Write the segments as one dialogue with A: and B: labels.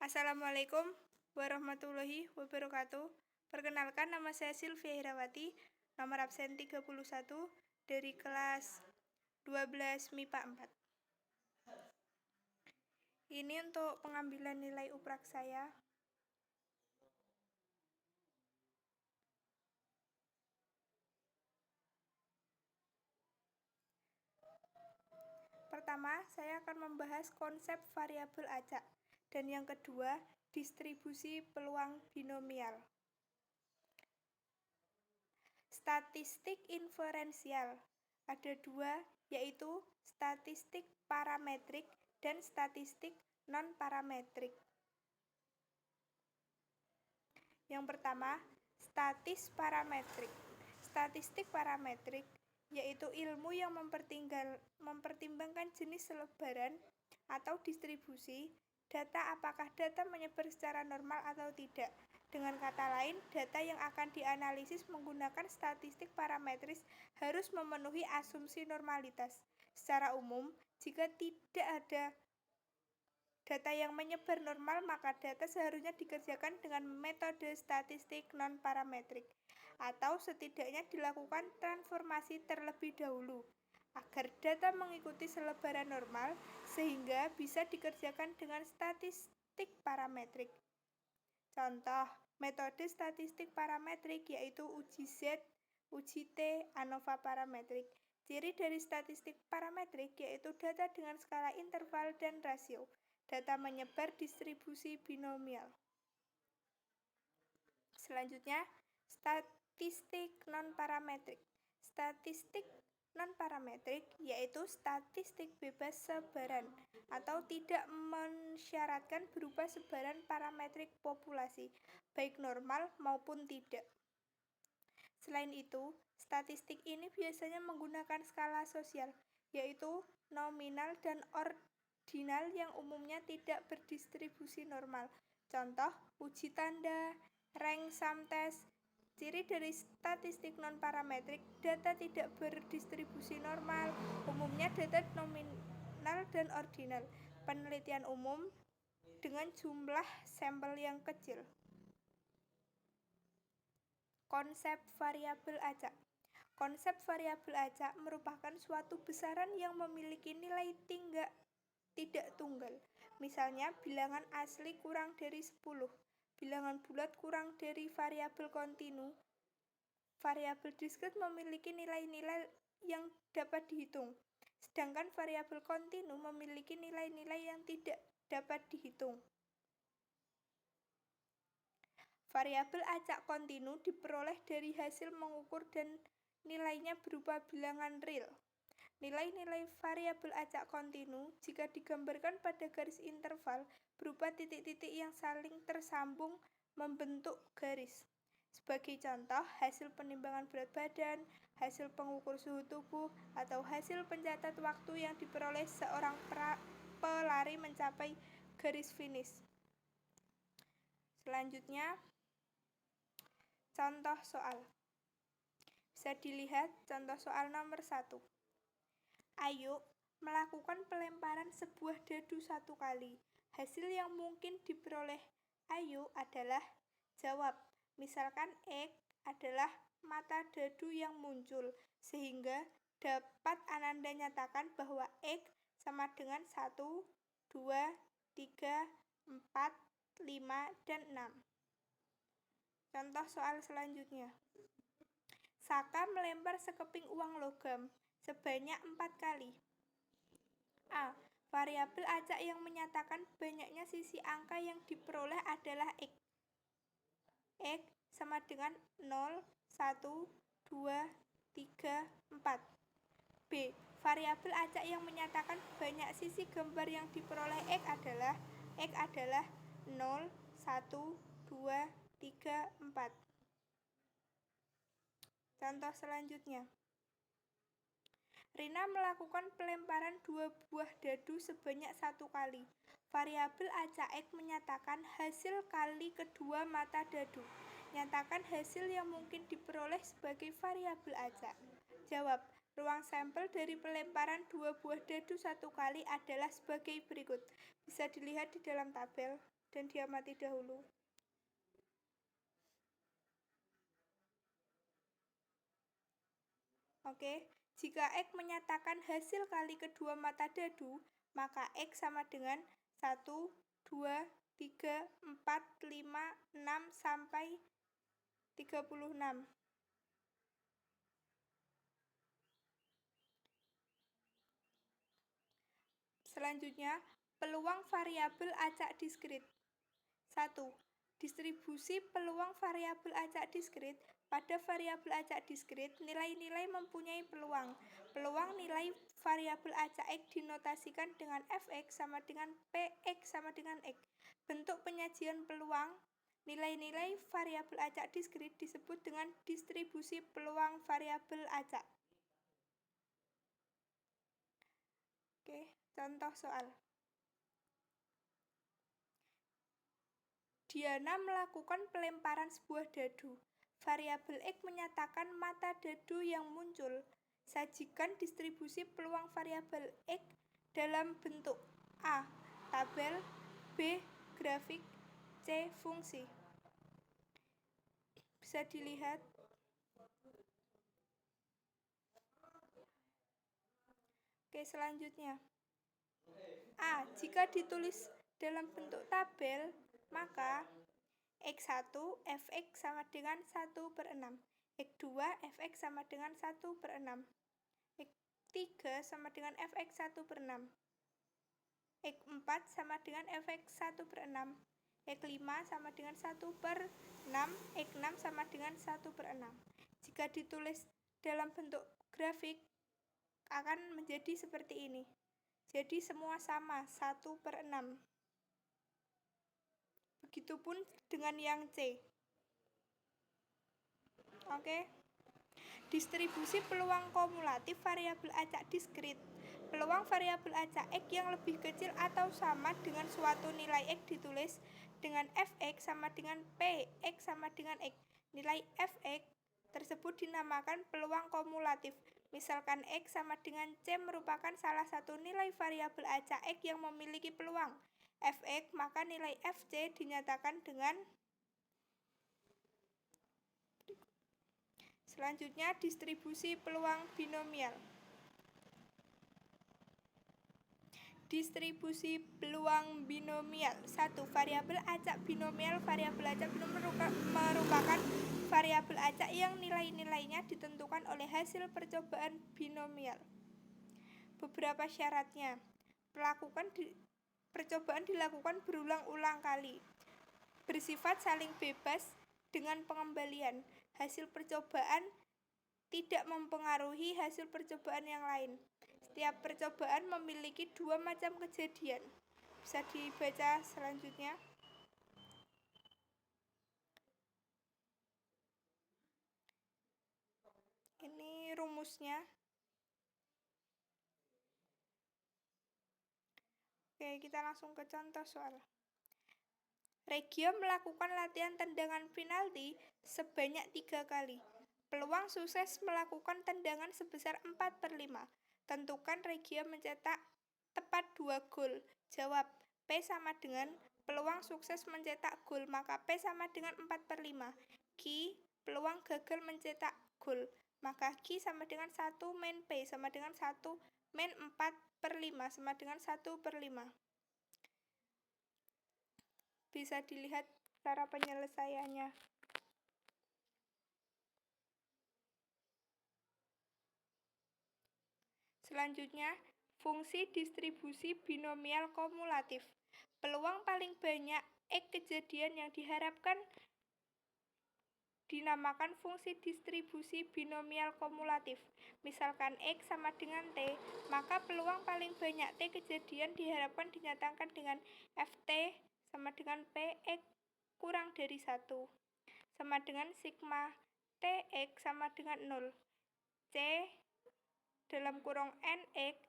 A: Assalamualaikum warahmatullahi wabarakatuh. Perkenalkan, nama saya Sylvia Hirawati, nomor absen 31 dari kelas 12 MIPA 4. Ini untuk pengambilan nilai uprak saya. Pertama, saya akan membahas konsep variabel acak, dan yang kedua, distribusi peluang binomial. Statistik inferensial ada dua, yaitu statistik parametrik dan statistik non-parametrik. Yang pertama, statistik parametrik yaitu ilmu yang mempertimbangkan jenis selebaran atau distribusi data, apakah data menyebar secara normal atau tidak. Dengan kata lain, data yang akan dianalisis menggunakan statistik parametris harus memenuhi asumsi normalitas. Secara umum, jika tidak ada data yang menyebar normal, maka data seharusnya dikerjakan dengan metode statistik non-parametrik, atau setidaknya dilakukan transformasi terlebih dahulu, agar data mengikuti selebaran normal, sehingga bisa dikerjakan dengan statistik parametrik. Contoh, metode statistik parametrik yaitu uji Z, uji T, ANOVA parametrik. Ciri dari statistik parametrik yaitu data dengan skala interval dan rasio. Data menyebar distribusi binomial. Selanjutnya, statistik non-parametrik. Statistik non-parametrik yaitu statistik bebas sebaran atau tidak mensyaratkan berupa sebaran parametrik populasi, baik normal maupun tidak. Selain itu, statistik ini biasanya menggunakan skala sosial, yaitu nominal dan ordinal yang umumnya tidak berdistribusi normal. Contoh, uji tanda, rank sum test. Ciri dari statistik non-parametrik, data tidak berdistribusi normal, umumnya data nominal dan ordinal. Penelitian umum dengan jumlah sampel yang kecil. Konsep variabel acak. Konsep variabel acak merupakan suatu besaran yang memiliki nilai tidak tunggal. Misalnya, bilangan asli kurang dari 10, bilangan bulat kurang dari variabel kontinu. Variabel diskret memiliki nilai-nilai yang dapat dihitung, sedangkan variabel kontinu memiliki nilai-nilai yang tidak dapat dihitung. Variabel acak kontinu diperoleh dari hasil mengukur dan nilainya berupa bilangan real. Nilai-nilai variabel acak kontinu jika digambarkan pada garis interval berupa titik-titik yang saling tersambung membentuk garis. Sebagai contoh, hasil penimbangan berat badan, hasil pengukur suhu tubuh, atau hasil pencatat waktu yang diperoleh seorang pelari mencapai garis finish. Selanjutnya, contoh soal. Bisa dilihat contoh soal nomor 1. Ayo melakukan pelemparan sebuah dadu 1 kali. Hasil yang mungkin diperoleh Ayo adalah jawab. Misalkan X adalah mata dadu yang muncul, sehingga dapat Ananda nyatakan bahwa X sama dengan 1, 2, 3, 4, 5, dan 6. Contoh soal selanjutnya. Saka melempar sekeping uang logam sebanyak 4 kali. A. Variabel acak yang menyatakan banyaknya sisi angka yang diperoleh adalah X. X sama dengan 0, 1, 2, 3, 4. B. Variabel acak yang menyatakan banyak sisi gambar yang diperoleh X adalah 0, 1, 2, 3, 4. Contoh selanjutnya. Rina melakukan pelemparan 2 buah dadu sebanyak 1 kali. Variabel acak X menyatakan hasil kali kedua mata dadu. Nyatakan hasil yang mungkin diperoleh sebagai variabel acak. Jawab. Ruang sampel dari pelemparan 2 buah dadu 1 kali adalah sebagai berikut. Bisa dilihat di dalam tabel. dan diamati dahulu. Oke, jika X menyatakan hasil kali kedua mata dadu, maka X sama dengan 1, 2, 3, 4, 5, 6, sampai 36. Selanjutnya, peluang variabel acak diskrit. 1. Distribusi peluang variabel acak diskrit. Pada variabel acak diskrit, nilai-nilai mempunyai peluang. Peluang nilai variabel acak X dinotasikan dengan Fx sama dengan Px sama dengan X. Bentuk penyajian peluang nilai-nilai variabel acak diskrit disebut dengan distribusi peluang variabel acak. Oke, contoh soal. Diana melakukan pelemparan sebuah dadu. Variabel X menyatakan mata dadu yang muncul. Sajikan distribusi peluang variabel X dalam bentuk A. Tabel, B. Grafik, C. Fungsi. Bisa dilihat. Oke, selanjutnya. A. Jika ditulis dalam bentuk tabel, maka X1 Fx sama dengan 1/6, X2 Fx sama dengan 1/6, X3 sama dengan Fx 1/6, X4 sama dengan Fx 1/6, X5 sama dengan 1/6, X6 sama dengan 1/6. Jika ditulis dalam bentuk grafik, akan menjadi seperti ini. Jadi semua sama, 1/6. Begitupun dengan yang C. Oke. Distribusi peluang kumulatif variabel acak diskrit. Peluang variabel acak X yang lebih kecil atau sama dengan suatu nilai X ditulis dengan Fx sama dengan P, X sama dengan X. Nilai Fx tersebut dinamakan peluang kumulatif. Misalkan X sama dengan C merupakan salah satu nilai variabel acak X yang memiliki peluang Fx, maka nilai Fc dinyatakan dengan selanjutnya distribusi peluang binomial. Distribusi peluang binomial. 1. Variabel acak binomial. Variabel acak binomial merupakan variabel acak yang nilai-nilainya ditentukan oleh hasil percobaan binomial. Beberapa syaratnya. Percobaan dilakukan berulang-ulang kali. Bersifat saling bebas dengan pengembalian. Hasil percobaan tidak mempengaruhi hasil percobaan yang lain. Setiap percobaan memiliki dua macam kejadian. Bisa dibaca selanjutnya. Ini rumusnya. Oke, kita langsung ke contoh soal. Regio melakukan latihan tendangan penalti sebanyak 3 kali. Peluang sukses melakukan tendangan sebesar 4/5. Tentukan Regio mencetak tepat 2 gol. Jawab, P sama dengan peluang sukses mencetak gol, maka P sama dengan 4/5. Q, peluang gagal mencetak gol, maka Q sama dengan 1 min P sama dengan 1 min 4/5 sama dengan 1/5. Bisa dilihat cara penyelesaiannya. Selanjutnya, fungsi distribusi binomial kumulatif. Peluang paling banyak X kejadian yang diharapkan dinamakan fungsi distribusi binomial kumulatif. Misalkan X sama dengan T, maka peluang paling banyak T kejadian diharapkan dinyatakan dengan Ft sama dengan Px kurang dari 1, sama dengan sigma Tx sama dengan 0. C dalam kurung Nx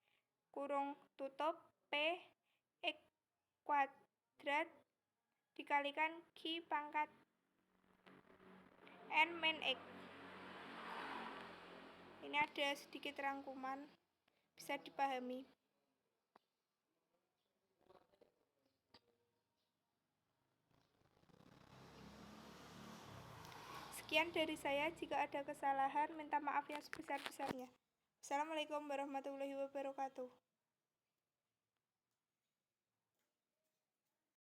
A: kurung tutup P X kuadrat dikalikan Q pangkat N min X. Ini ada sedikit rangkuman, bisa dipahami. Sekian dari saya, jika ada kesalahan minta maaf yang sebesar-besarnya. Assalamualaikum warahmatullahi wabarakatuh.